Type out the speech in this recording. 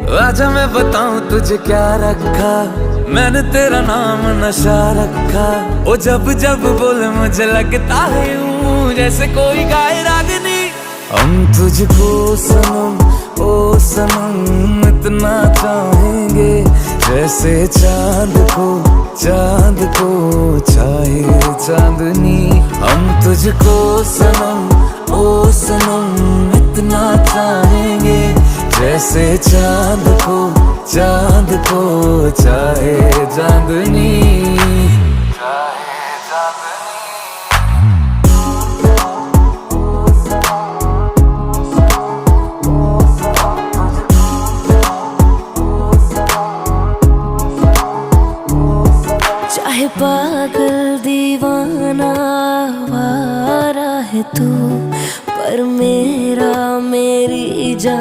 आजा मैं बताऊं तुझे क्या रखा, मैंने तेरा नाम नशा रखा। ओ जब जब बोले मुझे लगता है यूं जैसे कोई गाए रागनी। हम तुझको सनम ओ सनम इतना चाहेंगे, जैसे चांद को चाहे चांदनी। हम तुझको सनम ओ सनम इतना चाहेंगे, जैसे चांद को चाहे चांदनी। चाहे पागल दीवाना आवारा है तू, पर मेरी जा